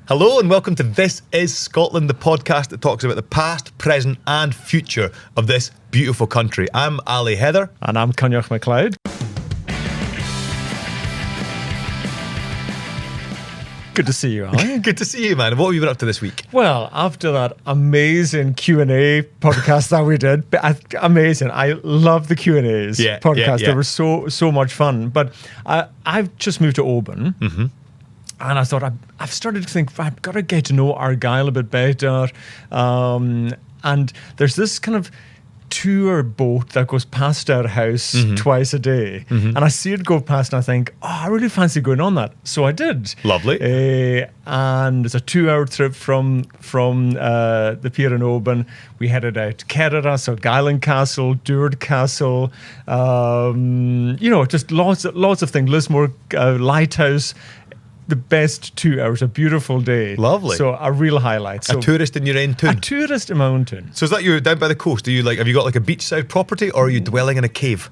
Hello and welcome to This Is Scotland, the podcast that talks about the past, present and future of this beautiful country. I'm Ali Heather. And I'm Coinneach MacLeod. Good to see you, Ali. Good to see you, man. What have you been up to this week? Well, after that amazing Q&A podcast that we did, amazing. I love the Q&As podcast. Yeah. They were so much fun. But I've just moved to Oban. Mm-hmm. And I thought, I've started to think, I've got to get to know Argyll a bit better. And there's this kind of tour boat that goes past our house twice a day. Mm-hmm. And I see it go past and I think, I really fancy going on that. So I did. Lovely. And it's a 2-hour trip from the pier in Oban. We headed out to Kerara, so Guyland Castle, Duard Castle, just lots of things. Lismore Lighthouse. The best 2 hours, a beautiful day. Lovely. So a real highlight. So a tourist in your own town? A tourist in my own town. So is that you down by the coast? Have you got a beachside property or are you dwelling in a cave?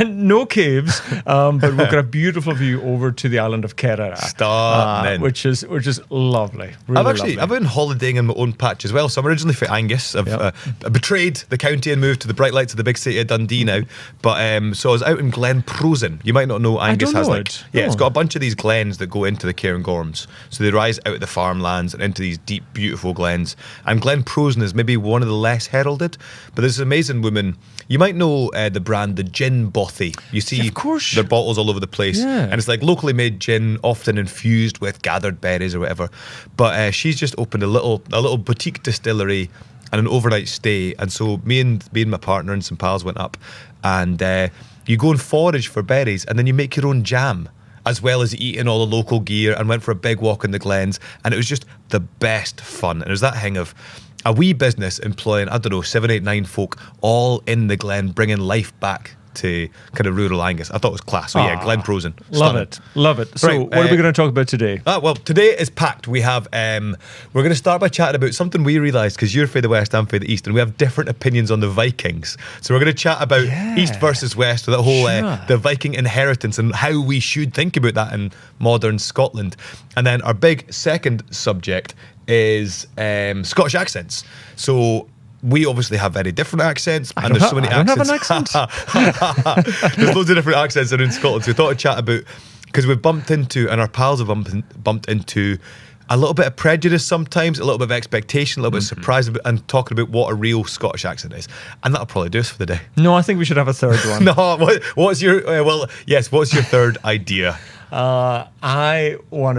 No caves, but we've got a beautiful view over to the island of Kerara. Stunning. Which is lovely. Really I've been holidaying in my own patch as well. So I'm originally from Angus. I betrayed the county and moved to the bright lights of the big city of Dundee now. But so I was out in Glen Prosen. You might not know Angus has it's got a bunch of these glens that go into the Cairngorms. So they rise out of the farmlands and into these deep, beautiful glens. And Glen Prosen is maybe one of the less heralded. But there's an amazing woman. You might know the brand, the Gin Bothy. You see their bottles all over the place. Yeah. And it's like locally made gin, often infused with gathered berries or whatever. But she's just opened a little boutique distillery and an overnight stay. And so me and my partner and some pals went up. And you go and forage for berries and then you make your own jam, as well as eating all the local gear, and went for a big walk in the glens. And it was just the best fun. And it was that thing of a wee business employing, 7, 8, 9 folk all in the glen, bringing life back to kind of rural Angus. I thought it was class. So Glen Prosen. Love it. So what are we going to talk about today? Well, today is packed. We have, we're going to start by chatting about something we realised, because you're for the West, I'm for the East, and we have different opinions on the Vikings. So we're going to chat about East versus West, with that whole, the Viking inheritance and how we should think about that in modern Scotland. And then our big second subject is Scottish accents. So we obviously have very different accents, and there's so many accents. I don't have an accent. There's loads of different accents around Scotland. So we thought I'd chat about, because we've bumped into, and our pals have bumped into, a little bit of prejudice sometimes, a little bit of expectation, a little bit of surprise, and talking about what a real Scottish accent is. And that'll probably do us for the day. No, I think we should have a third one. No, what's your third idea? We're going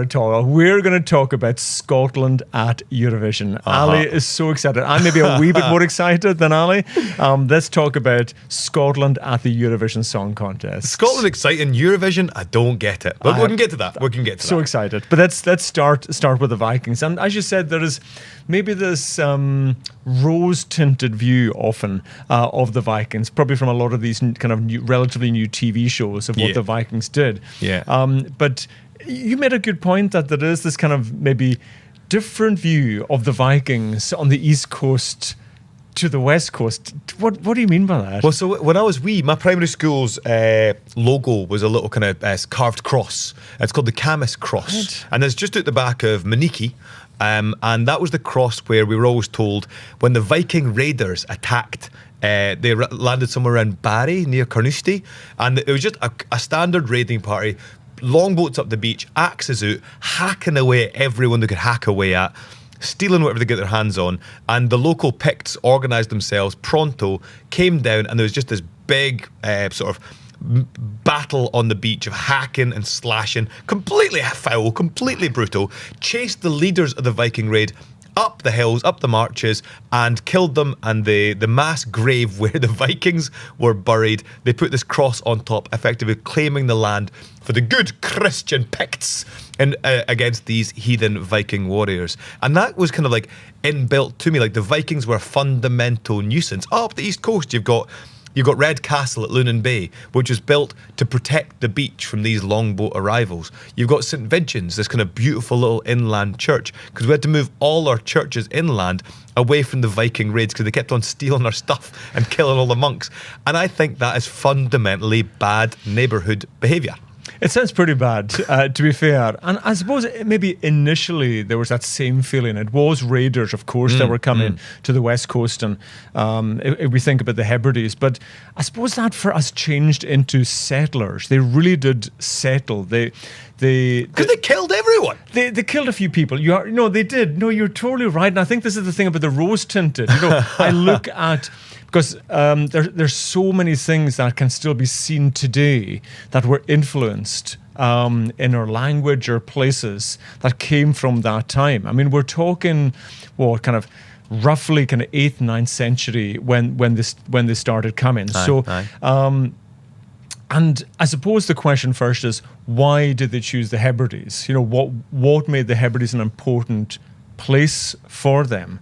to talk about Scotland at Eurovision. Ali is so excited. I'm maybe a wee bit more excited than Ali. Let's talk about Scotland at the Eurovision Song Contest. Scotland exciting, Eurovision, I don't get it. But we can get to that. So excited. But let's start with the Vikings. And as you said, there is maybe this rose-tinted view often of the Vikings, probably from a lot of these kind of relatively new TV shows of what the Vikings did. Yeah. But you made a good point that there is this kind of maybe different view of the Vikings on the East Coast to the West Coast. What do you mean by that? Well, so when I was wee, my primary school's logo was a little kind of carved cross. It's called the Camus Cross. Right. And it's just at the back of Maniki. And that was the cross where we were always told when the Viking raiders attacked, they landed somewhere around Barry near Carnoustie, and it was just a standard raiding party, longboats up the beach, axes out, hacking away at everyone they could hack away at, stealing whatever they get their hands on. And the local Picts organised themselves pronto, came down, and there was just this big sort of battle on the beach of hacking and slashing, completely foul, completely brutal, chased the leaders of the Viking raid up the hills, up the marches, and killed them. And the mass grave where the Vikings were buried, they put this cross on top, effectively claiming the land for the good Christian Picts and against these heathen Viking warriors. And that was kind of like inbuilt to me. Like, the Vikings were a fundamental nuisance. Up the East Coast, you've got Red Castle at Lunan Bay, which was built to protect the beach from these longboat arrivals. You've got St. Vincent's, this kind of beautiful little inland church, because we had to move all our churches inland away from the Viking raids because they kept on stealing our stuff and killing all the monks. And I think that is fundamentally bad neighbourhood behaviour. It sounds pretty bad, to be fair. And I suppose maybe initially there was that same feeling. It was raiders, of course, that were coming to the west coast, and if we think about the Hebrides. But I suppose that for us changed into settlers. They really did settle. Because they killed everyone. They killed a few people. They did. No, you're totally right. And I think this is the thing about the rose tinted. I look at, because there's so many things that can still be seen today that were influenced in our language or places that came from that time. I mean, we're talking, roughly 8th, 9th century when they started coming. And I suppose the question first is, why did they choose the Hebrides? What made the Hebrides an important place for them?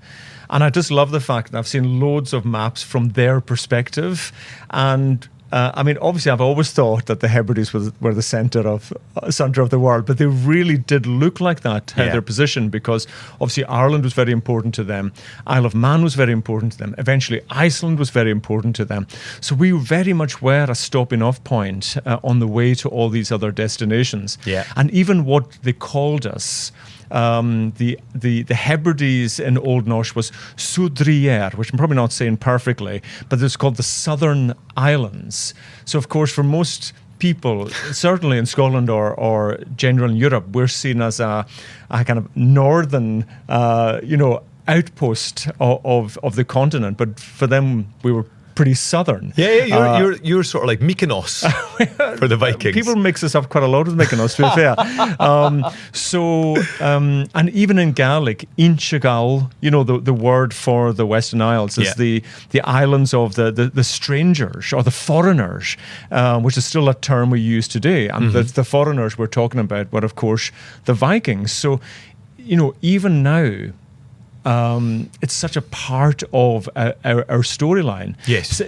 And I just love the fact that I've seen loads of maps from their perspective. And obviously, I've always thought that the Hebrides were the center of the world, but they really did look like that, their position, because obviously Ireland was very important to them. Isle of Man was very important to them. Eventually, Iceland was very important to them. So we very much were a stopping off point on the way to all these other destinations. Yeah. And even what they called us, the Hebrides in Old Norse was Sudrier, which I'm probably not saying perfectly, but it's called the Southern Islands. So, of course, for most people, certainly in Scotland or generally in Europe, we're seen as a kind of northern, outpost of the continent. But for them, we were pretty southern. Yeah, you're sort of like Mykonos for the Vikings. People mix us up quite a lot with Mykonos, to be fair. And even in Gaelic, Inchigal, the word for the Western Isles is the islands of the strangers or the foreigners, which is still a term we use today. And the foreigners we're talking about were, of course, the Vikings. So, even now, it's such a part of our storyline. Yes.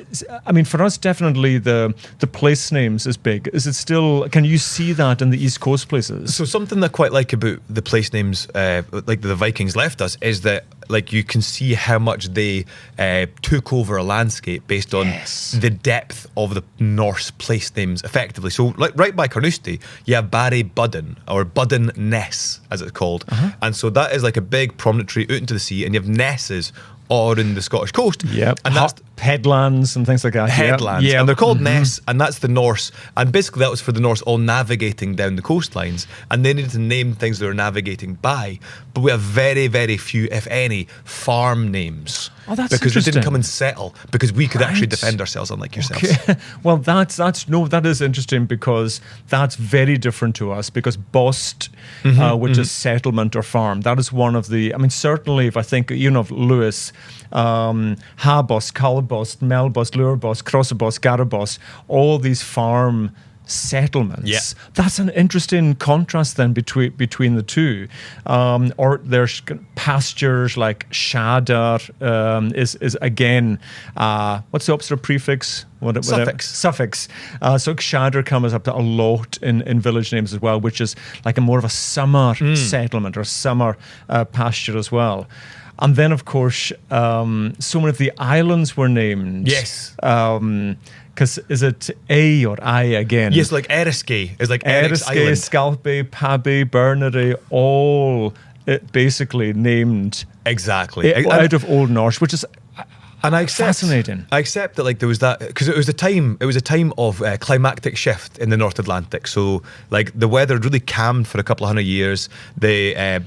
I mean, for us, definitely the place names is big. Is it still, can you see that in the East Coast places? So something that I quite like about the place names, like the Vikings left us, is that you can see how much they took over a landscape based on the depth of the Norse place names effectively. So right by Carnoustie, you have Barry Budden, or Budden Ness, as it's called. And so that is like a big promontory out into the sea, and you have Nesses all in the Scottish coast. Yep. And that's headlands and things like that. Headlands. Yep. And they're called Ness, and that's the Norse. And basically that was for the Norse all navigating down the coastlines, and they needed to name things they were navigating by. But we have very, very few, if any, farm names. Oh, that's because interesting. we didn't come and settle, because we could actually defend ourselves, unlike yourselves. Okay. Well, that is interesting, because that's very different to us, because Bost, which is settlement or farm, that is one of the, certainly if I think, of Lewis, Habost, Calbost, Melbost, Lurbost, Crossabost, Garabost, all these farm settlements. Yeah. That's an interesting contrast then between the two. Or there's pastures like Shadar is again, what's the opposite prefix? Suffix. So Shadar comes up a lot in village names as well, which is like a more of a summer settlement or summer pasture as well. And then, of course, so many of the islands were named. Yes. Because is it A or I again? Yes, like Eriskay is like Eric's Island. Scalpay, Pabby, Bernary, all basically named exactly out of Old Norse, which is fascinating. I accept that there was that, because it was a time of climactic shift in the North Atlantic. So the weather had really calmed for a couple of hundred years. The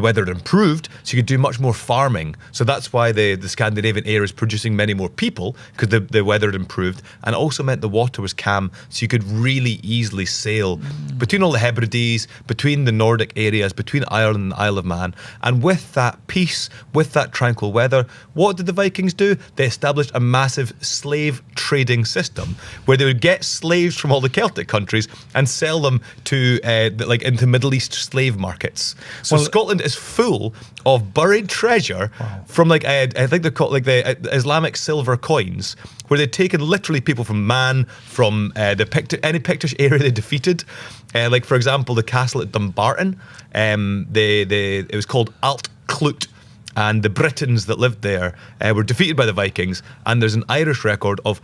weather had improved, so you could do much more farming. So that's why the Scandinavian area is producing many more people, because the weather had improved, and it also meant the water was calm, so you could really easily sail between all the Hebrides, between the Nordic areas, between Ireland and the Isle of Man. And with that peace, with that tranquil weather, what did the Vikings do? They established a massive slave trading system where they would get slaves from all the Celtic countries and sell them to into Middle East slave markets. So Scotland is full of buried treasure from I think they're called the Islamic silver coins, where they'd taken literally people from Man, from any Pictish area they defeated. For example, the castle at Dumbarton, it was called Alt Clut. And the Britons that lived there were defeated by the Vikings. And there's an Irish record of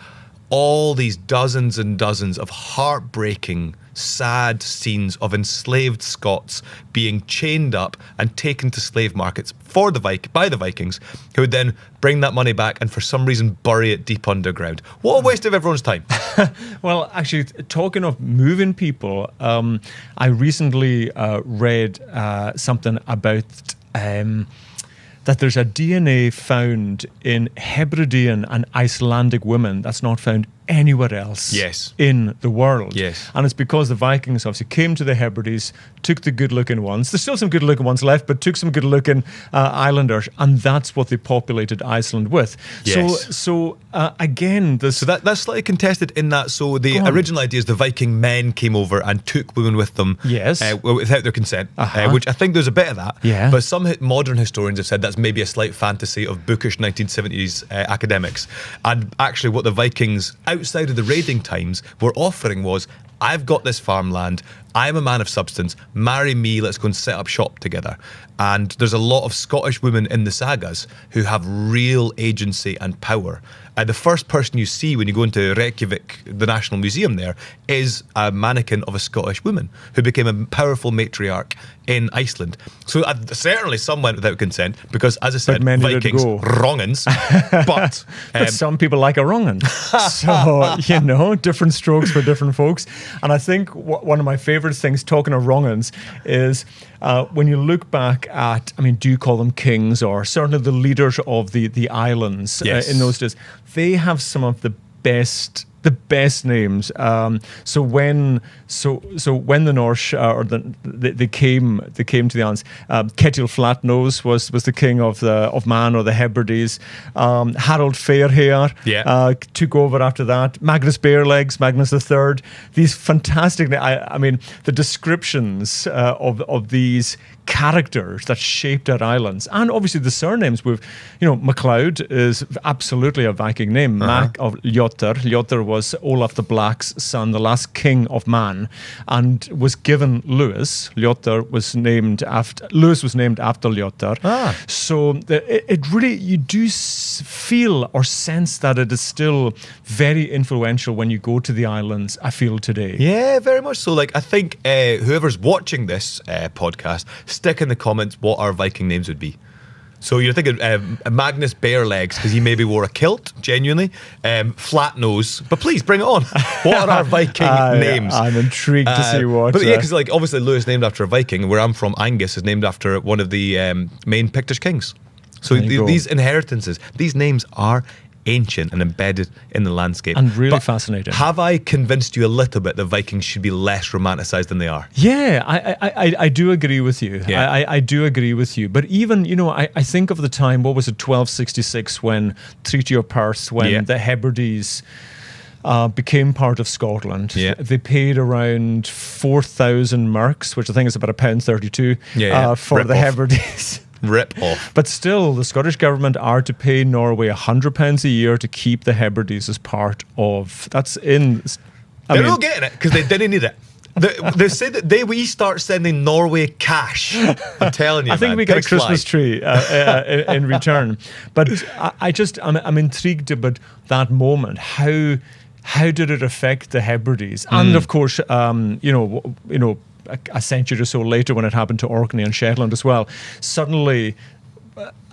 all these dozens and dozens of heartbreaking, sad scenes of enslaved Scots being chained up and taken to slave markets by the Vikings, who would then bring that money back and for some reason bury it deep underground. What a waste of everyone's time. Well, actually, talking of moving people, I recently read something about that there's a DNA found in Hebridean and Icelandic women that's not found anywhere else in the world. Yes. And it's because the Vikings obviously came to the Hebrides, took the good-looking ones. There's still some good-looking ones left, but took some good-looking islanders, and that's what they populated Iceland with. Yes. So again, this... So that's slightly contested in that, so the original idea is the Viking men came over and took women with them without their consent, which I think there's a bit of that. Yeah. But some modern historians have said that's maybe a slight fantasy of bookish 1970s academics. And actually what the Vikings, outside of the raiding times, were offering was, I've got this farmland, I'm a man of substance, marry me, let's go and set up shop together. And there's a lot of Scottish women in the sagas who have real agency and power. The first person you see when you go into Reykjavik, the National Museum there, is a mannequin of a Scottish woman who became a powerful matriarch in Iceland. So certainly some went without consent because, as I said, Vikings, wrong'uns. But some people like a wrong'un. So, different strokes for different folks. And I think one of my favourite things, talking of wrong'uns, is when you look back at, do you call them kings, or certainly the leaders of the islands in those days, they have some of the best names. So when the Norse they came to the islands, Ketil Flatnose was the king of Man, or the Hebrides. Harold Fairhair took over after that. Magnus Barelegs, Magnus III. These fantastic. The descriptions of these characters that shaped our islands, and obviously the surnames. MacLeod is absolutely a Viking name. Mac of Ljotter. Ljotter was Olaf the Black's son, the last king of Man, and was given Lewis. Ljotter was named after Ljotter. So it really, you do feel or sense that it is still very influential when you go to the islands, I feel, today. Yeah, very much so. I think whoever's watching this podcast, stick in the comments what our Viking names would be. So you're thinking Magnus Barelegs, because he maybe wore a kilt, genuinely. Flat Nose. But please, bring it on. What are our Viking names? I'm intrigued to see what... But yeah, because obviously Lewis named after a Viking. Where I'm from, Angus is named after one of the main Pictish kings. So these inheritances, these names are ancient and embedded in the landscape. And really fascinating. Have I convinced you a little bit that Vikings should be less romanticised than they are? Yeah, I do agree with you. Yeah. I do agree with you. But even, I think of the time, what was it, 1266, when Treaty of Perth, when the Hebrides became part of Scotland. Yeah. They paid around 4,000 merks, which I think is about £1.32 for the Hebrides. Rip off. But still, the Scottish government are to pay Norway £100 a year to keep the Hebrides as part of... That's in... They're not getting it because they didn't need it. They said that we start sending Norway cash. I'm telling you, I think we get a Christmas tree in return. But I'm intrigued about that moment. How did it affect the Hebrides? And of course, a century or so later, when it happened to Orkney and Shetland as well, suddenly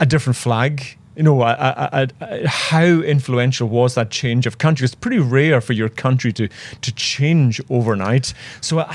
a different flag. How influential was that change of country? It's pretty rare for your country to change overnight. So,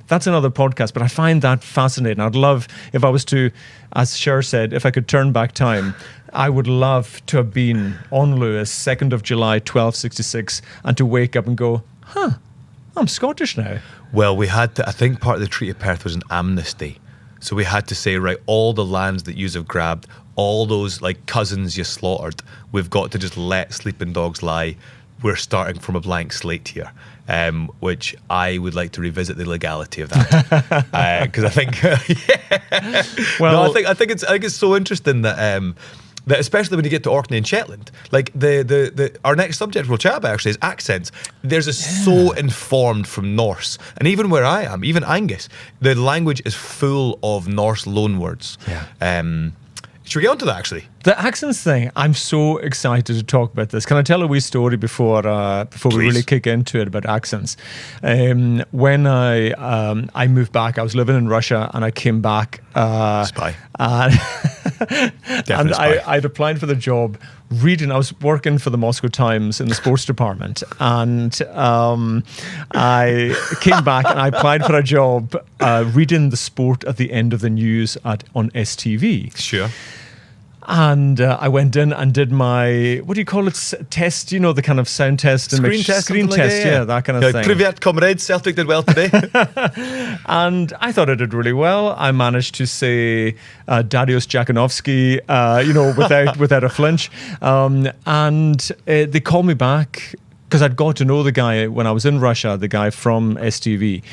that's another podcast, but I find that fascinating. I'd love, if I was to, as Cher said, if I could turn back time, I would love to have been on Lewis, 2nd of July, 1266, and to wake up and go, I'm Scottish now. Well, we had to, I think part of the Treaty of Perth was an amnesty. So we had to say, right, all the lands that yous have grabbed, all those cousins you slaughtered, we've got to just let sleeping dogs lie. We're starting from a blank slate here, which I would like to revisit the legality of that. Because I think, well, no, I think it's so interesting that that especially when you get to Orkney and Shetland, our next subject we'll chat about actually is accents. Theirs is so informed from Norse, and even where I am, even Angus, the language is full of Norse loanwords. Should we get onto that, actually? The accents thing, I'm so excited to talk about this. Can I tell a wee story before we really kick into it about accents? When I moved back, I was living in Russia and I came back. Spy. And Spy. I'd applied for the job I was working for the Moscow Times in the sports department, and I came back and I applied for a job reading the sport at the end of the news on STV. Sure. And I went in and did my, what do you call it, test, the kind of sound test. Screen and test. Screen test, yeah, that kind of thing. Privyet, comrades, Celtic did well today. And I thought I did really well. I managed to say Dariusz Jakunovski, without a flinch. And they called me back because I'd got to know the guy when I was in Russia, the guy from STV.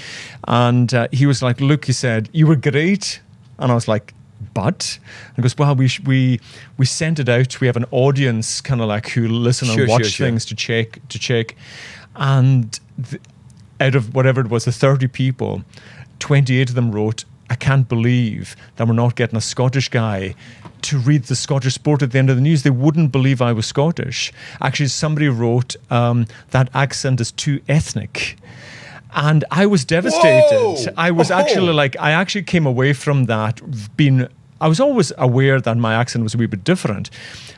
And he was like, look, he said, you were great. And I was like, but and goes, well, we sent it out. We have an audience kind of like who listen and watch things to check. And out of whatever it was, the 30 people, 28 of them wrote, I can't believe that we're not getting a Scottish guy to read the Scottish sport at the end of the news. They wouldn't believe I was Scottish. Actually, somebody wrote, that accent is too ethnic. And I was devastated. Whoa! I was I actually came away from that I was always aware that my accent was a wee bit different,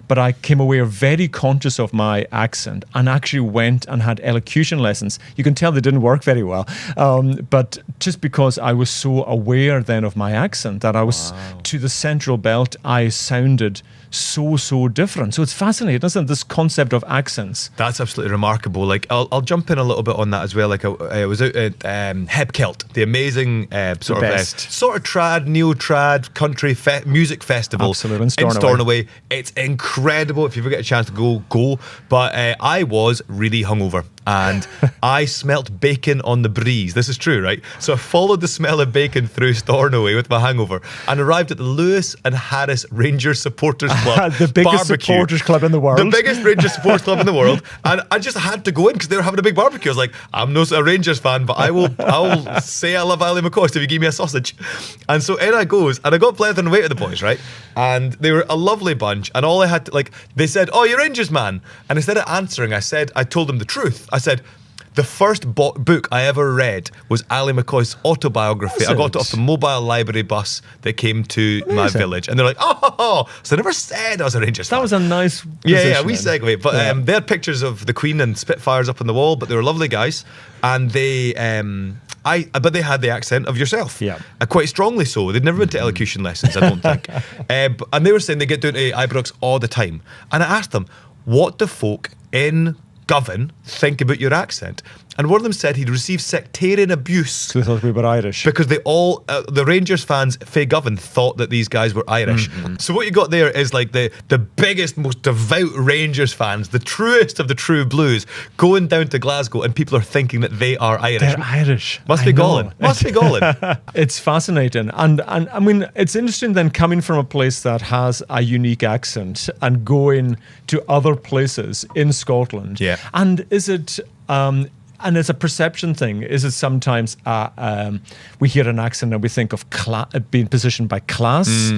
but I came away very conscious of my accent and actually went and had elocution lessons. You can tell they didn't work very well, but just because I was so aware then of my accent that I was to the central belt, I sounded so different. So it's fascinating, isn't it, this concept of accents? That's absolutely remarkable. Like, I'll jump in a little bit on that as well. Like, I was out at Hebkelt, the amazing sort of trad, neo-trad country music festival. Absolutely, in Stornoway. It's incredible. If you ever get a chance to go. But I was really hungover. And I smelt bacon on the breeze. This is true, right? So I followed the smell of bacon through Stornoway with my hangover and arrived at the Lewis and Harris Rangers Supporters Club. The biggest barbecue. supporters club in the world. The biggest Rangers supporters club in the world. And I just had to go in because they were having a big barbecue. I was like, I'm not a Rangers fan, but I will say I love Ali McCoist if you give me a sausage. And so in I goes, and I got blethering away to the boys, right? And they were a lovely bunch. And all I had to, they said, oh, you're Rangers, man. And instead of answering, I told them the truth. I said, the first book I ever read was Ali McCoist's autobiography. I got it off the mobile library bus that came to my village. And they're like, oh. So I never said I was a Rangers fan. That was a nice Yeah, we segue. But they had pictures of the Queen and Spitfires up on the wall, but they were lovely guys. And they... but they had the accent of yourself. Yeah. Quite strongly so. They'd never been to elocution lessons, I don't think. And they were saying they get down to Ibrox all the time. And I asked them, what do folk in Govan think about your accent? And one of them said he'd received sectarian abuse. So they thought we were Irish. Because they all, the Rangers fans, Faye Govan, thought that these guys were Irish. So what you got there is like the biggest, most devout Rangers fans, the truest of the true blues, going down to Glasgow and people are thinking that they are Irish. They're Irish. Must be galling. Must be galling. It's fascinating. And I mean, it's interesting then coming from a place that has a unique accent and going to other places in Scotland. Yeah. And is it... and it's a perception thing. Is it sometimes we hear an accent and we think of being positioned by class,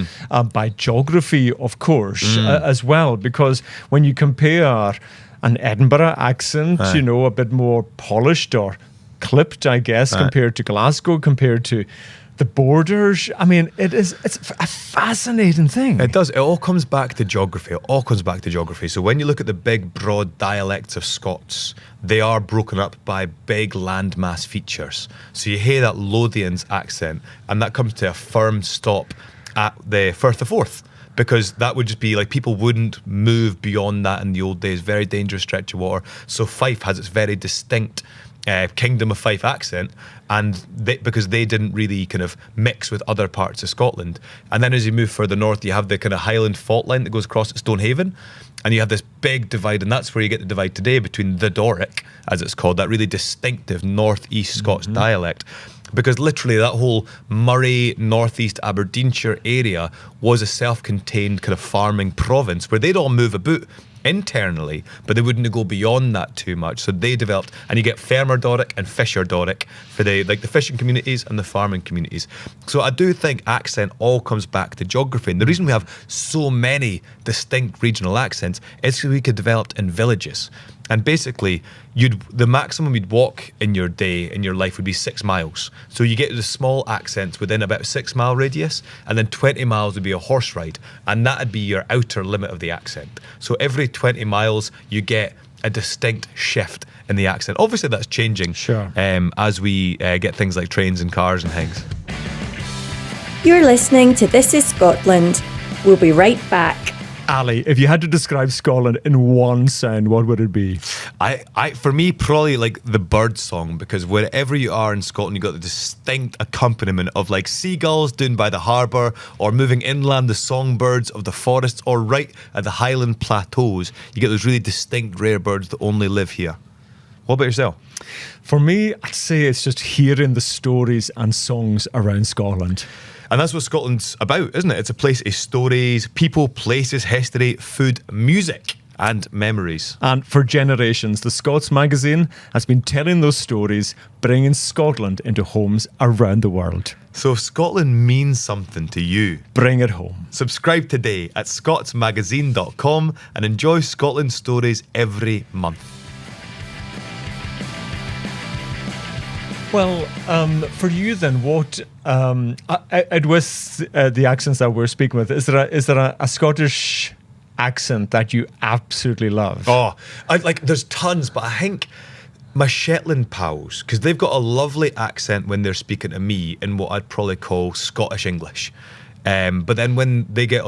by geography, of course, as well? Because when you compare an Edinburgh accent, a bit more polished or clipped, I guess, compared to Glasgow, compared to the borders. I mean, it's a fascinating thing. It does. It all comes back to geography. So when you look at the big, broad dialects of Scots, they are broken up by big landmass features. So you hear that Lothian's accent, and that comes to a firm stop at the Firth of Forth. Because that would just be like people wouldn't move beyond that in the old days. Very dangerous stretch of water. So Fife has its very distinct Kingdom of Fife accent, and because they didn't really kind of mix with other parts of Scotland. And then as you move further north, you have the kind of Highland fault line that goes across at Stonehaven, and you have this big divide, and that's where you get the divide today between the Doric, as it's called, that really distinctive northeast Scots dialect. Because literally that whole Murray, northeast Aberdeenshire area was a self-contained kind of farming province where they'd all move about internally, but they wouldn't go beyond that too much. So they developed, and you get Fermer Doric and Fisher Doric for the fishing communities and the farming communities. So I do think accent all comes back to geography. And the reason we have so many distinct regional accents is because we could develop in villages. And basically, the maximum you'd walk in your day, in your life, would be 6 miles. So you get the small accents within about a 6 mile radius, and then 20 miles would be a horse ride, and that'd be your outer limit of the accent. So every 20 miles, you get a distinct shift in the accent. Obviously, that's changing as we get things like trains and cars and things. You're listening to This is Scotland. We'll be right back. Ali, if you had to describe Scotland in one sound, what would it be? For me, probably like the bird song, because wherever you are in Scotland, you've got the distinct accompaniment of like seagulls down by the harbour, or moving inland, the songbirds of the forests, or right at the Highland plateaus, you get those really distinct rare birds that only live here. What about yourself? For me, I'd say it's just hearing the stories and songs around Scotland. And that's what Scotland's about, isn't it? It's a place of stories, people, places, history, food, music, and memories. And for generations, the Scots magazine has been telling those stories, bringing Scotland into homes around the world. So if Scotland means something to you, bring it home. Subscribe today at scotsmagazine.com and enjoy Scotland stories every month. Well, for you then, what with the accents that we're speaking with, is there a Scottish accent that you absolutely love? Oh, there's tons, but I think my Shetland pals, because they've got a lovely accent when they're speaking to me in what I'd probably call Scottish English. But then when they get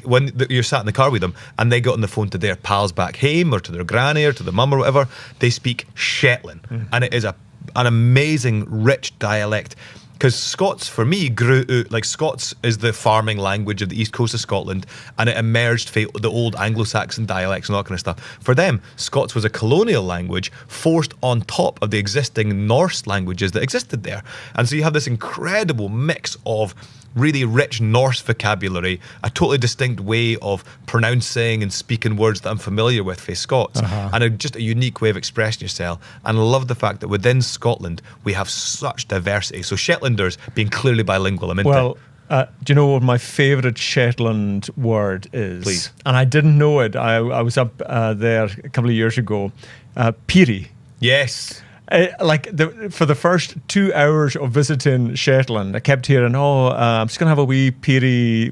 when you're sat in the car with them and they get on the phone to their pals back home or to their granny or to their mum or whatever, they speak Shetland, and it is an amazing, rich dialect. Because Scots, for me, grew out, like Scots is the farming language of the east coast of Scotland, and it emerged from the old Anglo-Saxon dialects and all that kind of stuff. For them, Scots was a colonial language forced on top of the existing Norse languages that existed there. And so you have this incredible mix of really rich Norse vocabulary, a totally distinct way of pronouncing and speaking words that I'm familiar with for Scots, and just a unique way of expressing yourself. And I love the fact that within Scotland, we have such diversity. So Shetlanders being clearly bilingual, I'm into. Well, do you know what my favourite Shetland word is? Please. And I didn't know it. I was up there a couple of years ago. Peerie. Yes. For the first 2 hours of visiting Shetland, I kept hearing, I'm just going to have a wee Peerie,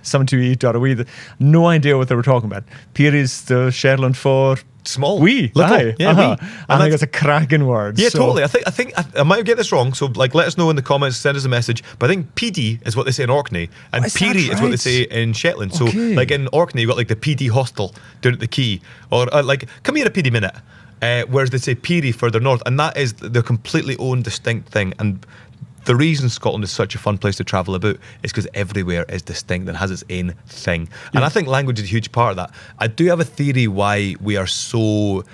something to eat or a wee. No idea what they were talking about. Peerie's the Shetland for small, wee, little, aye, yeah, wee. I think it's a cracking word. Yeah, totally. I think I might get this wrong. So, let us know in the comments. Send us a message. But I think PD is what they say in Orkney, and Peerie is what they say in Shetland. So, in Orkney, you've got the PD hostel down at the quay, or come here a PD minute. Whereas they say Peerie further north, and that is their completely own distinct thing. And the reason Scotland is such a fun place to travel about is because everywhere is distinct and has its own thing. And I think language is a huge part of that. I do have a theory why we are so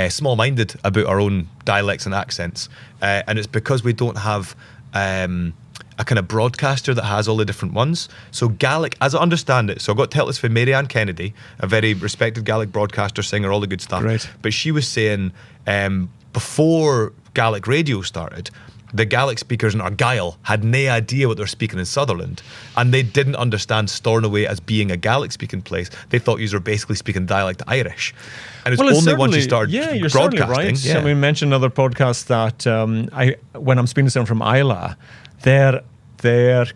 small-minded about our own dialects and accents, and it's because we don't have a kind of broadcaster that has all the different ones. So Gaelic, as I understand it, so I got to tell this from Mary Ann Kennedy, a very respected Gaelic broadcaster, singer, all the good stuff. Right. But she was saying before Gaelic radio started, the Gaelic speakers in Argyll had no idea what they were speaking in Sutherland, and they didn't understand Stornoway as being a Gaelic-speaking place. They thought you were basically speaking dialect Irish. And it's only once you started you're broadcasting. Right. Yeah. I mean, mentioned another podcast that when I'm speaking to someone from Islay, their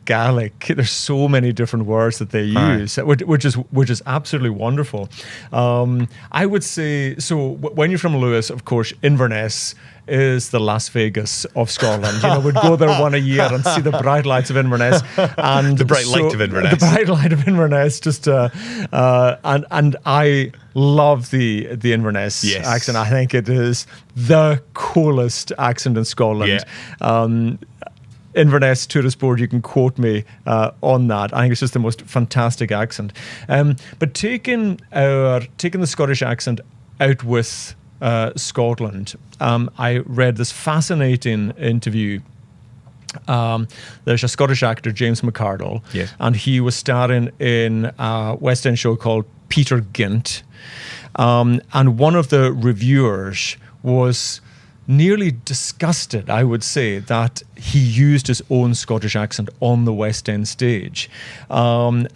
Gaelic, there's so many different words that they use, which is absolutely wonderful. I would say, so when you're from Lewis, of course, Inverness is the Las Vegas of Scotland. We'd go there one a year and see the bright lights of Inverness, and the bright light of Inverness. The bright light of Inverness. And I love the Inverness accent. I think it is the coolest accent in Scotland. Yeah. Inverness tourist board, you can quote me on that. I think it's just the most fantastic accent. But taking the Scottish accent out with Scotland, I read this fascinating interview. There's a Scottish actor, James McArdle, yes, and he was starring in a West End show called Peter Gynt. And one of the reviewers was nearly disgusted, I would say, that he used his own Scottish accent on the West End stage, and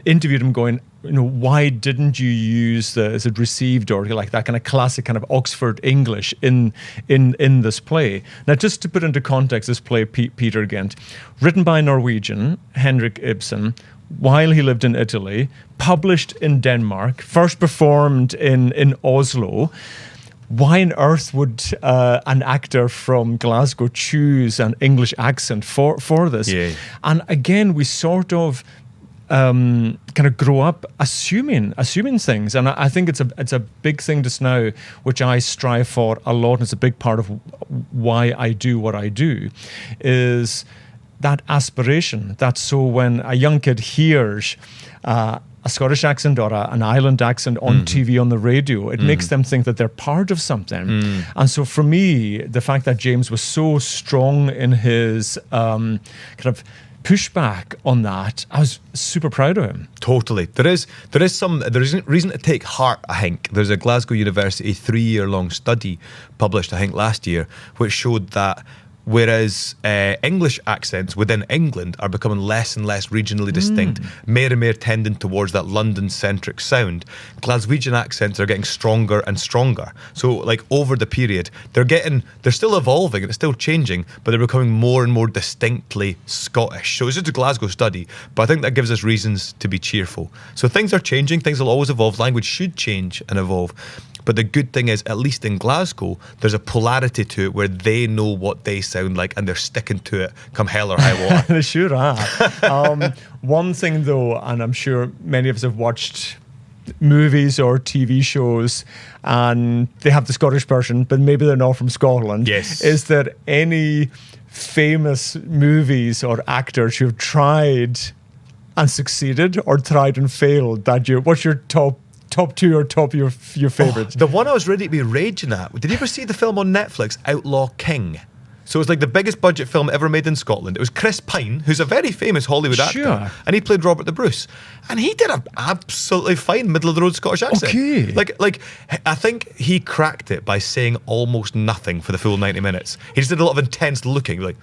interviewed him, going, why didn't you use is it received, or like that kind of classic kind of Oxford English in this play? Now, just to put into context, this play, Peter Gynt, written by Norwegian Henrik Ibsen, while he lived in Italy, published in Denmark, first performed in Oslo. Why on earth would an actor from Glasgow choose an English accent for this? Yeah. And again, we sort of kind of grow up assuming things, and I think it's a big thing just now, which I strive for a lot, and it's a big part of why I do what I do, is that aspiration. That so when a young kid hears a Scottish accent or an island accent on TV, on the radio, it makes them think that they're part of something. And so for me, the fact that James was so strong in his kind of pushback on that, I was super proud of him. Totally. There is reason to take heart, I think. There's a Glasgow University 3-year-long study published, I think, last year, which showed that whereas English accents within England are becoming less and less regionally distinct, more and more tending towards that London-centric sound, Glaswegian accents are getting stronger and stronger. So, like, over the period, they're still evolving and it's still changing, but they're becoming more and more distinctly Scottish. So it's just a Glasgow study, but I think that gives us reasons to be cheerful. So things are changing, things will always evolve, language should change and evolve. But the good thing is, at least in Glasgow, there's a polarity to it where they know what they sound like and they're sticking to it come hell or high water. They sure are. One thing, though, and I'm sure many of us have watched movies or TV shows and they have the Scottish version, but maybe they're not from Scotland. Yes. Is there any famous movies or actors who've tried and succeeded, or tried and failed, what's your top two or top your favourites? The one I was ready to be raging at. Did you ever see the film on Netflix, Outlaw King? So it was like the biggest budget film ever made in Scotland. It was Chris Pine, who's a very famous Hollywood actor, and he played Robert the Bruce, and he did an absolutely fine middle of the road Scottish accent. Okay. Like I think he cracked it by saying almost nothing for the full 90 minutes. He just did a lot of intense looking, like,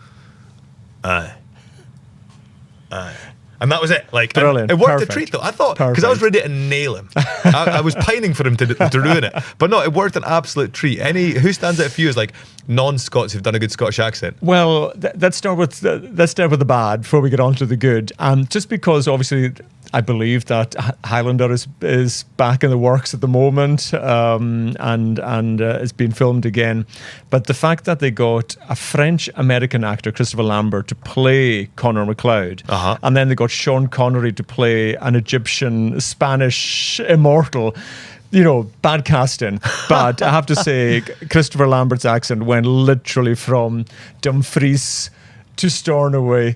and that was it. Like, brilliant. It worked Perfect. a treat, though. I thought, because I was ready to nail him. I was pining for him to ruin it. But no, it worked an absolute treat. Who stands out for you as like non-Scots who've done a good Scottish accent? Well, let's start with the bad before we get on to the good. Just because obviously I believe that Highlander is back in the works at the moment, and it's been filmed again. But the fact that they got a French-American actor, Christopher Lambert, to play Connor MacLeod, and then they got Sean Connery to play an Egyptian Spanish immortal. Bad casting, but I have to say, Christopher Lambert's accent went literally from Dumfries to Stornoway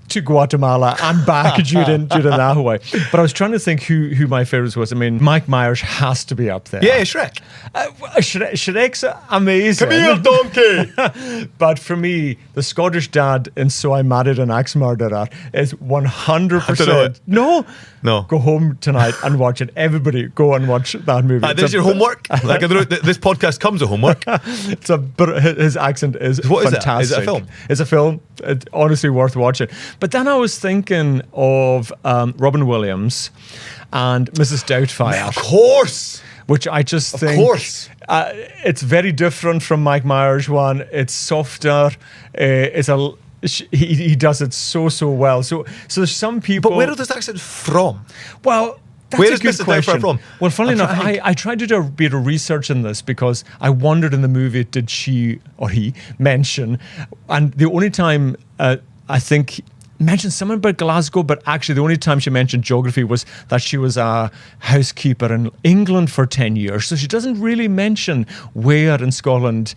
to Guatemala and back during that way. But I was trying to think who my favourites was. I mean, Mike Myers has to be up there. Yeah, Shrek. Shrek's amazing. Come here, donkey. But for me, the Scottish dad in So I Married an Axe Murderer is 100%. No. Go home tonight and watch it. Everybody, go and watch that movie. There's your homework. Like, this podcast comes with homework. His accent is fantastic. Is it a film? It's a film. It's honestly worth watching. But then I was thinking of Robin Williams and Mrs. Doubtfire. Of course. Which I just think... Of course. It's very different from Mike Myers' one. It's softer. He does it so well. So there's some people... But where are those accents from? Well... That's Where a is good Mr. question. Doubtfire from? Well, funnily enough, I tried to do a bit of research in this because I wondered in the movie, did she or he mention, and the only time I think mentioned something about Glasgow, but actually the only time she mentioned geography was that she was a housekeeper in England for 10 years. So she doesn't really mention where in Scotland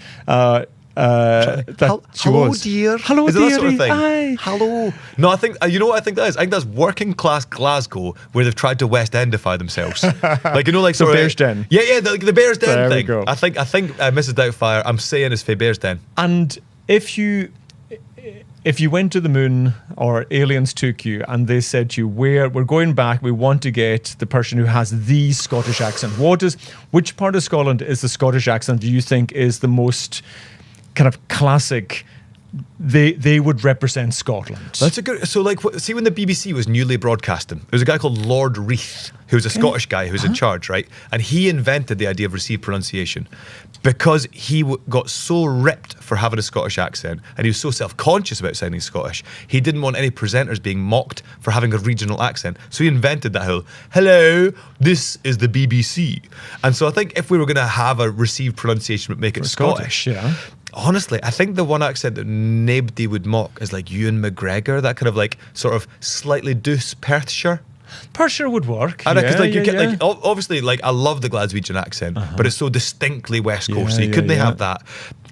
that she hello, was. dear. Hello, Is it dearie. that sort of thing? Aye. Hello. No, I think you know what I think that is. I think that's working class Glasgow, where they've tried to West Endify themselves. Like like So sort of Bears Den. Yeah, the Bears Den There we thing. go. I think Mrs. Doubtfire, I'm saying, is for Bears Den. And if you went to the moon, or aliens took you and they said to you, we're going back, we want to get the person who has the Scottish accent. Which part of Scotland is the Scottish accent do you think is the most kind of classic? They would represent Scotland. That's a good. So, see, when the BBC was newly broadcasting, there was a guy called Lord Reith, who was a Scottish guy who was in charge, right? And he invented the idea of received pronunciation because he got so ripped for having a Scottish accent, and he was so self-conscious about sounding Scottish. He didn't want any presenters being mocked for having a regional accent, so he invented that whole "Hello, this is the BBC." And so, I think if we were going to have a received pronunciation, but make it Scottish, yeah. Honestly, I think the one accent that nobody would mock is like Ewan McGregor, that kind of like sort of slightly douce Perthshire. Perthshire would work. I know, because you get like obviously, like, I love the Glaswegian accent, but it's so distinctly West Coast, so you couldn't have that.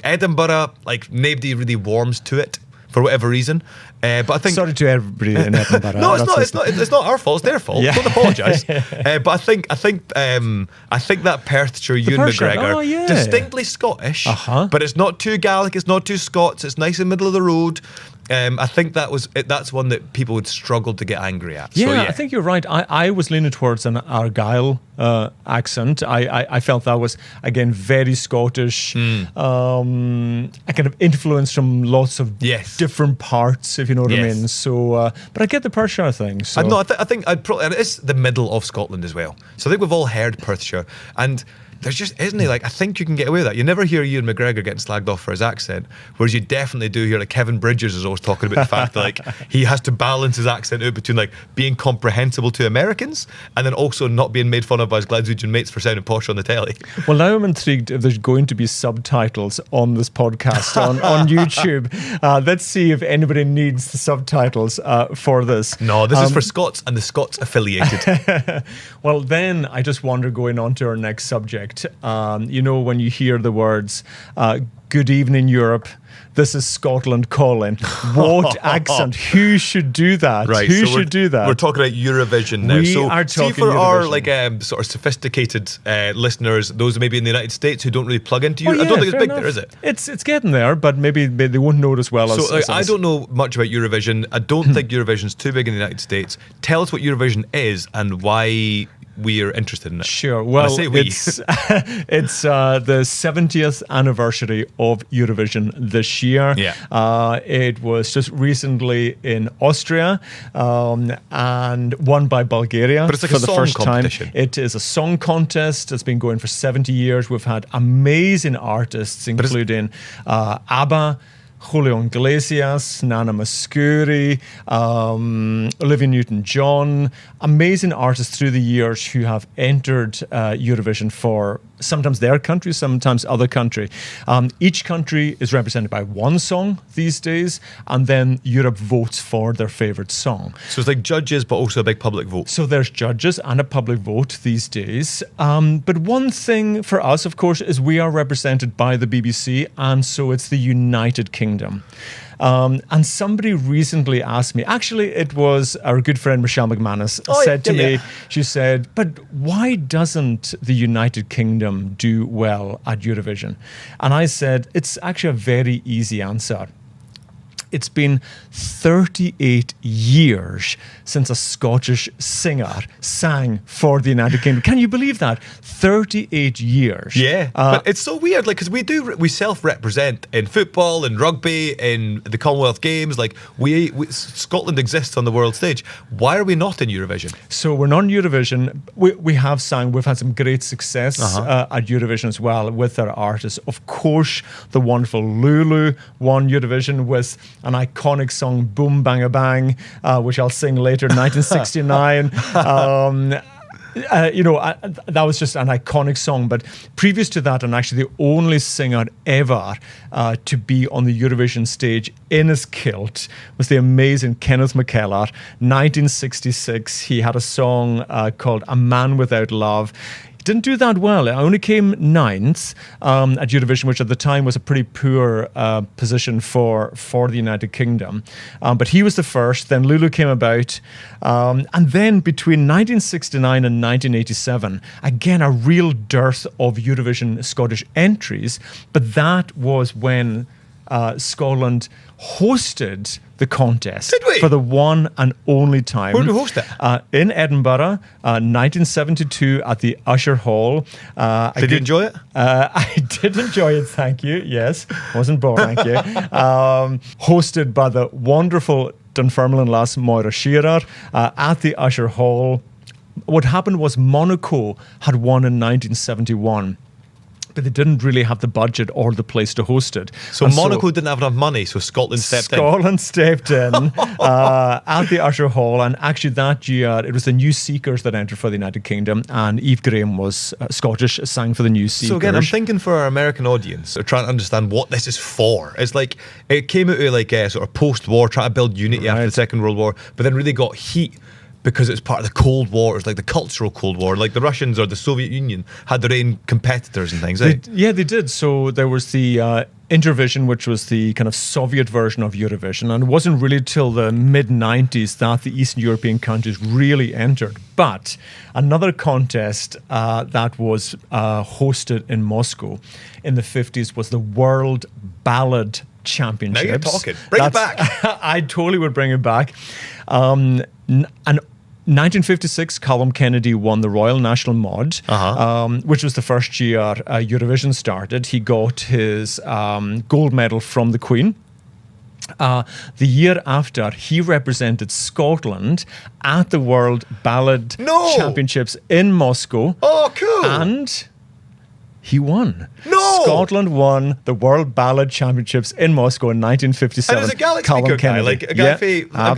Edinburgh, like, nobody really warms to it for whatever reason. But I think sorry to everybody in Edinburgh. no, it's not our fault. It's their fault. Yeah. Don't apologise. But I think that Perthshire Ewan McGregor, distinctly Scottish, but it's not too Gaelic, it's not too Scots, it's nice in the middle of the road. I think that's one that people would struggle to get angry at. Yeah, so, I think you're right. I was leaning towards an Argyll accent. I felt that was, again, very Scottish. A kind of influence from lots of different parts, if you know what I mean. So, but I get the Perthshire thing. So. No, I think I'd probably, and it's the middle of Scotland as well. So I think we've all heard Perthshire, and there's just, isn't he? Like, I think you can get away with that. You never hear Ewan McGregor getting slagged off for his accent, whereas you definitely do hear, like, Kevin Bridges is always talking about the fact that, like, he has to balance his accent out between, like, being comprehensible to Americans and then also not being made fun of by his Glaswegian mates for sounding posh on the telly. Well, now I'm intrigued if there's going to be subtitles on this podcast on YouTube. Let's see if anybody needs the subtitles for this. No, this is for Scots and the Scots affiliated. Well, then I just wonder, going on to our next subject. When you hear the words, "Good evening, Europe. This is Scotland calling." What accent? Who should do that? Right, Who so should do that? We're talking about Eurovision now. We are talking for our Eurovision. sort of sophisticated listeners, those maybe in the United States who don't really plug into Eurovision. I don't think it's big there, is it? It's getting there, but maybe they won't know it as well as us. I don't know much about Eurovision. I don't think Eurovision's too big in the United States. Tell us what Eurovision is and why we are interested in it. Sure. Well, it's the 70th anniversary of Eurovision this year. Yeah. It was just recently in Austria and won by Bulgaria. But it's like for a the song first competition. Time. It is a song contest. It's been going for 70 years. We've had amazing artists, including ABBA, Julio Iglesias, Nana Mouskouri, Olivia Newton-John, amazing artists through the years who have entered Eurovision for sometimes their country, sometimes other country. Each country is represented by one song these days, and then Europe votes for their favourite song. So it's like judges, but also a big public vote. So there's judges and a public vote these days. But one thing for us, of course, is we are represented by the BBC, and so it's the United Kingdom. And somebody recently asked me, actually it was our good friend Michelle McManus, said to me, she said, but why doesn't the United Kingdom do well at Eurovision? And I said, it's actually a very easy answer. It's been 38 years since a Scottish singer sang for the United Kingdom. Can you believe that? 38 years. Yeah, but it's so weird, like, because we self-represent in football, in rugby, in the Commonwealth Games. Like, Scotland exists on the world stage. Why are we not in Eurovision? So we're not in Eurovision. We have sang. We've had some great success at Eurovision as well with our artists. Of course, the wonderful Lulu won Eurovision with an iconic song, Boom Bang a Bang, which I'll sing later, 1969. That was just an iconic song. But previous to that, and actually the only singer ever to be on the Eurovision stage in his kilt was the amazing Kenneth McKellar. 1966, he had a song called A Man Without Love. Didn't do that well. I only came ninth at Eurovision, which at the time was a pretty poor position for the United Kingdom. But he was the first. Then Lulu came about. And then between 1969 and 1987, again, a real dearth of Eurovision Scottish entries. But that was when Scotland hosted the contest. Did we? For the one and only time. Where did we host it? In Edinburgh, 1972 at the Usher Hall. Did you enjoy it? I did enjoy it, thank you. Yes, wasn't bored, thank you. Hosted by the wonderful Dunfermline lass Moira Shearer at the Usher Hall. What happened was Monaco had won in 1971. But they didn't really have the budget or the place to host it. So Monaco didn't have enough money, so Scotland stepped in. Scotland stepped in at the Usher Hall, and actually that year it was the New Seekers that entered for the United Kingdom, and Eve Graham was Scottish, sang for the New Seekers. So again, I'm thinking for our American audience, they're trying to understand what this is for. It's like, it came out of like a sort of post-war, trying to build unity after the Second World War, but then really got heat because it's part of the Cold War. It's like the cultural Cold War. Like the Russians or the Soviet Union had their own competitors and things. They did. So there was the Intervision, which was the kind of Soviet version of Eurovision. And it wasn't really till the mid-90s that the Eastern European countries really entered. But another contest that was hosted in Moscow in the 50s was the World Ballad Championships. Now you're talking. Bring it back. I totally would bring it back. And 1956, Callum Kennedy won the Royal National Mod, which was the first year Eurovision started. He got his gold medal from the Queen. The year after, he represented Scotland at the World Ballad Championships in Moscow. Oh, cool. And he won. No! Scotland won the World Ballad Championships in Moscow in 1957. And as a Gaelic speaker guy, like a guy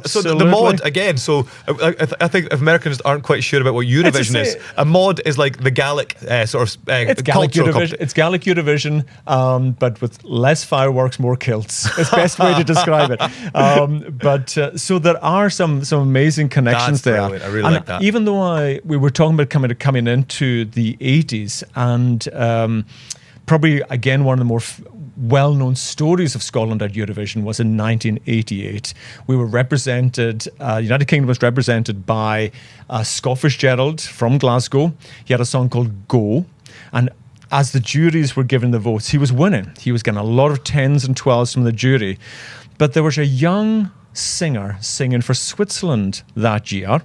so the mod, again, so I think if Americans aren't quite sure about what Eurovision is, a mod is like the Gaelic sort of it's Gaelic Eurovision. It's Gaelic Eurovision, but with less fireworks, more kilts. It's the best way to describe it. So there are some amazing connections there. Brilliant. I really like that. Even though we were talking about coming into the 80s and probably, again, one of the more well-known stories of Scotland at Eurovision was in 1988. We were represented, United Kingdom was represented by Scott Fitzgerald from Glasgow. He had a song called Go, and as the juries were giving the votes, he was winning. He was getting a lot of 10s and 12s from the jury. But there was a young singer singing for Switzerland that year,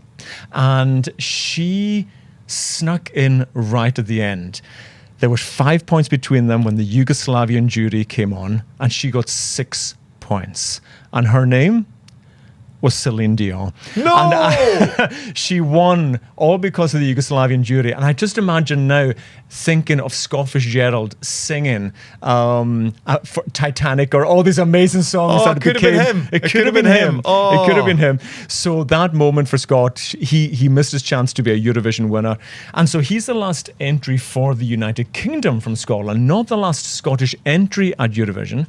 and she snuck in right at the end. There was 5 points between them when the Yugoslavian jury came on, and she got 6 points. And her name was Celine Dion. No! And she won all because of the Yugoslavian jury. And I just imagine now thinking of Scott Fitzgerald singing for Titanic or all these amazing songs. It could have been him. It could have been him. It could have been him. So that moment for Scott, he missed his chance to be a Eurovision winner. And so he's the last entry for the United Kingdom from Scotland, not the last Scottish entry at Eurovision.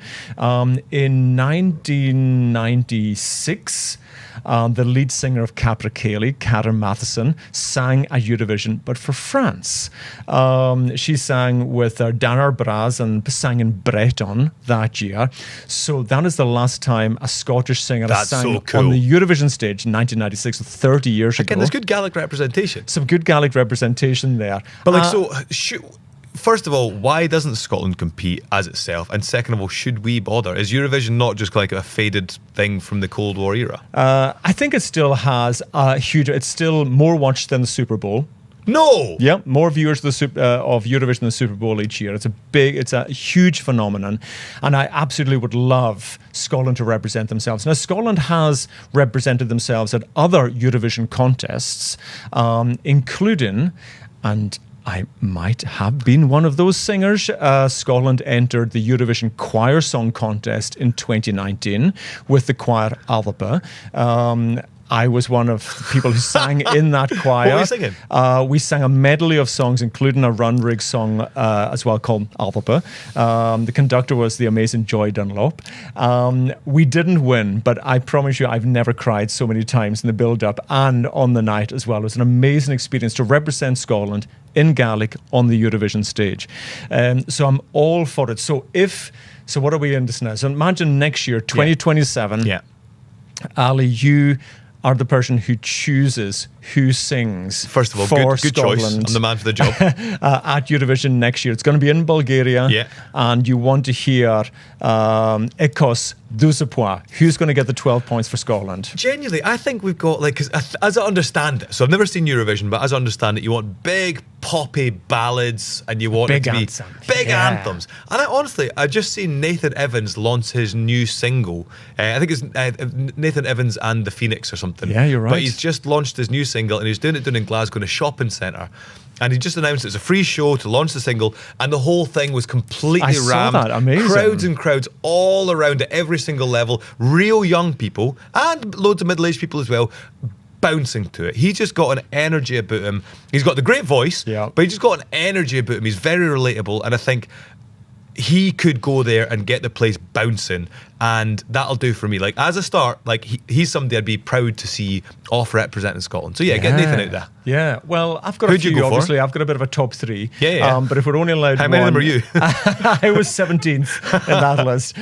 In 1996, the lead singer of Capercaillie, Karen Matheson, sang at Eurovision, but for France. She sang with Danar Braz and sang in Breton that year. So that is the last time a Scottish singer has sang on the Eurovision stage in 1996, 30 years ago. Again, there's good Gaelic representation. Some good Gaelic representation there. But first of all, why doesn't Scotland compete as itself? And second of all, should we bother? Is Eurovision not just like a faded thing from the Cold War era? I think it still has a huge... It's still more watched than the Super Bowl. No! Yeah, more viewers of Eurovision than the Super Bowl each year. It's a huge phenomenon. And I absolutely would love Scotland to represent themselves. Now, Scotland has represented themselves at other Eurovision contests, including... and I might have been one of those singers. Scotland entered the Eurovision Choir Song Contest in 2019 with the choir Alba. I was one of the people who sang in that choir. What were you singing? We sang a medley of songs, including a Run Rig song as well called Alpapa. The conductor was the amazing Joy Dunlop. We didn't win, but I promise you I've never cried so many times in the build-up and on the night as well. It was an amazing experience to represent Scotland in Gaelic on the Eurovision stage. So I'm all for it. So what are we in this now? So imagine next year, 2027. Yeah. Ali, you are the person who chooses who sings. First of all, for good choice. Scotland I'm the man for the job. at Eurovision next year. It's going to be in Bulgaria. Yeah. And you want to hear Ekos 12 points. Who's going to get the 12 points for Scotland? Genuinely, I think we've got, like, 'cause as I understand it, so I've never seen Eurovision, but as I understand it, you want big poppy ballads and you want Big it to anthems. be big Yeah. anthems. And I just seen Nathan Evans launch his new single. I think it's Nathan Evans and the Phoenix or something. Yeah, you're right. But he's just launched his new single and he's doing it down in Glasgow in a shopping centre. And he just announced it's a free show to launch the single, and the whole thing was completely I saw rammed. that. Amazing. Crowds and crowds all around at every single level. Real young people and loads of middle-aged people as well, bouncing to it. He's just got an energy about him. He's got the great voice, Yeah. but he's just got an energy about him. He's very relatable, and I think he could go there and get the place bouncing, and that'll do for me. Like, as a start, like he's somebody I'd be proud to see off representing Scotland. So yeah, get Nathan out there. Yeah, well, I've got Who'd a few, you go for? obviously. I've got a bit of a top three. Yeah. But if we're only allowed How many of them are you? I was 17th in that list.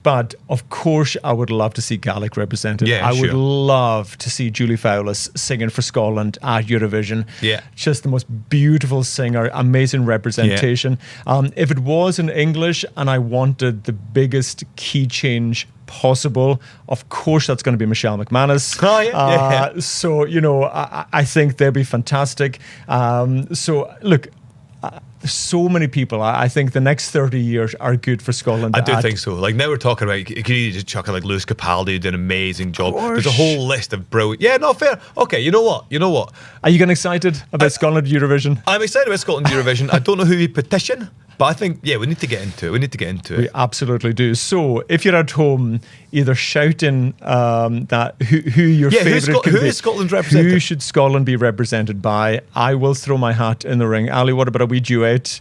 But of course, I would love to see Gaelic represented. Yeah, I would sure. love to see Julie Fowlis singing for Scotland at Eurovision. Yeah. Just the most beautiful singer, amazing representation. If it was in English and I wanted the biggest key change possible, of course that's going to be Michelle McManus. Oh, yeah. So, I think they'll be fantastic. So, look, so many people. I think the next 30 years are good for Scotland. I do think so. Like, now we're talking about, you could just chuck in like Lewis Capaldi, who did an amazing job. There's a whole list of brilliant. Yeah, no, fair. Okay, you know what? Are you getting excited about Scotland Eurovision? I'm excited about Scotland Eurovision. I don't know who we petition, but I think, yeah, we need to get into it. We absolutely do. So if you're at home, either shouting that who your favourite could who be, is Scotland represented? who should Scotland be represented by, I will throw my hat in the ring. Ali, what about a wee duet?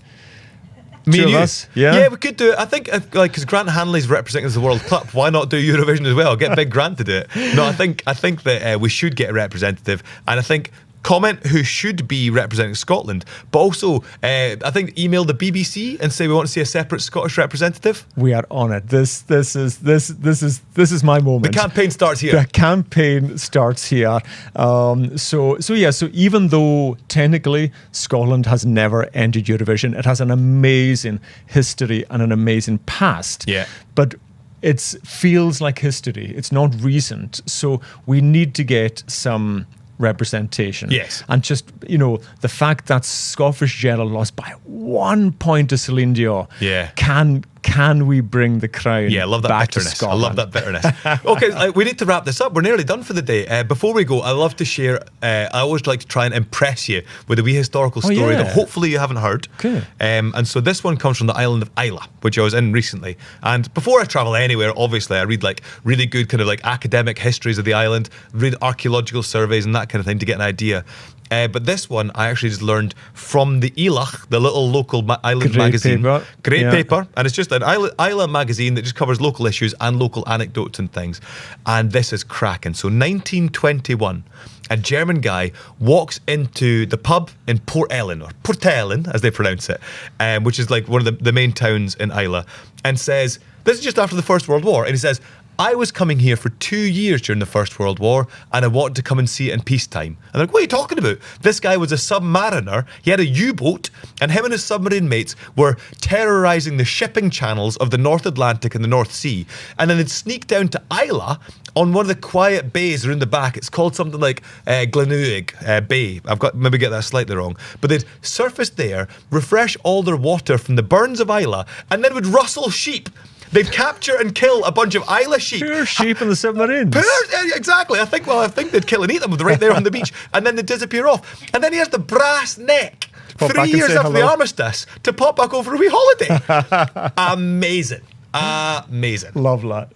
Me Two and of you. us? Yeah? Yeah, we could do it. I think, like, because Grant Hanley's representing the World Cup, why not do Eurovision as well? Get Big Grant to do it. No, I think that we should get a representative, and I think comment who should be representing Scotland, but also I think email the BBC and say we want to see a separate Scottish representative. We are on it. This is my moment. The campaign starts here. The campaign starts here. So even though technically Scotland has never entered Eurovision, it has an amazing history and an amazing past. Yeah. But it feels like history. It's not recent. So we need to get some representation. Yes. And just, the fact that Scottish Gerald lost by 1 point to Celine Dion. Yeah. Can we bring the crown Yeah, I love that back bitterness. to Scotland? I love that bitterness. Okay, we need to wrap this up. We're nearly done for the day. Before we go, I love to share, I always like to try and impress you with a wee historical story that hopefully you haven't heard. Okay. And so this one comes from the island of Islay, which I was in recently. And before I travel anywhere, obviously, I read like really good kind of like academic histories of the island, read archaeological surveys and that kind of thing to get an idea. But this one I actually just learned from the Ilach, the little local island magazine. Great paper. And it's just an Isla magazine that just covers local issues and local anecdotes and things. And this is cracking. So 1921, a German guy walks into the pub in Port Ellen, or Port Ellen as they pronounce it, which is like one of the main towns in Islay, and says, this is just after the First World War, and he says, I was coming here for 2 years during the First World War, and I wanted to come and see it in peacetime. And they're like, what are you talking about? This guy was a submariner. He had a U-boat, and him and his submarine mates were terrorising the shipping channels of the North Atlantic and the North Sea. And then they'd sneak down to Islay on one of the quiet bays around the back. It's called something like Glenuig Bay. I've got maybe get that slightly wrong. But they'd surface there, refresh all their water from the burns of Islay, and then would rustle sheep. They'd capture and kill a bunch of Islay sheep. Poor sheep in the submarines. Exactly. I think they'd kill and eat them right there on the beach, and then they'd disappear off. And then he has the brass neck, pop 3 years after the armistice, to pop back over a wee holiday. Amazing. Amazing. Love that.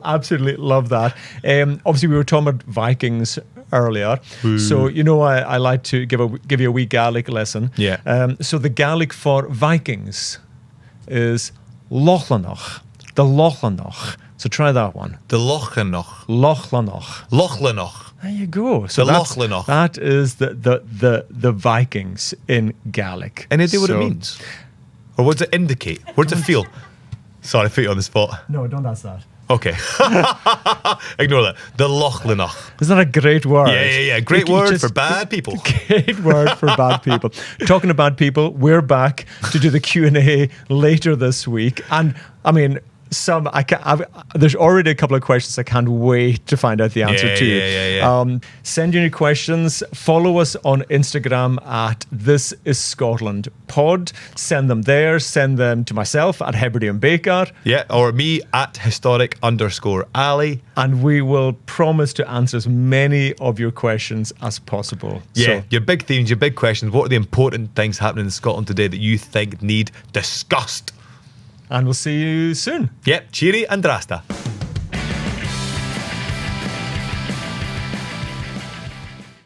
Absolutely love that. Obviously, we were talking about Vikings earlier. So, I like to give you a wee Gaelic lesson. Yeah. So the Gaelic for Vikings is Lochlanach. The Lochlanach. So try that one. The Lochlanach. Lochlanach. Lochlanach. There you go. So The Lochlanach. that is the Vikings in Gaelic. Any idea what it means? Or what does it indicate? What does it feel? Sorry, I put you on the spot. No, don't ask that. Okay. Ignore that. The Lochlanach. Isn't that a great word? Yeah. Great word for bad people. Great word for bad people. Talking about people, we're back to do the Q&A later this week. And, I mean, there's already a couple of questions I can't wait to find out the answer to. Yeah. Send in your questions. Follow us on Instagram at This Is Scotland Pod. Send them there. Send them to myself at Hebridean Baker. Yeah, or me at historic_Ali. And we will promise to answer as many of your questions as possible. Yeah, your big themes, your big questions. What are the important things happening in Scotland today that you think need discussed? And we'll see you soon. Yep, cheery and drasta.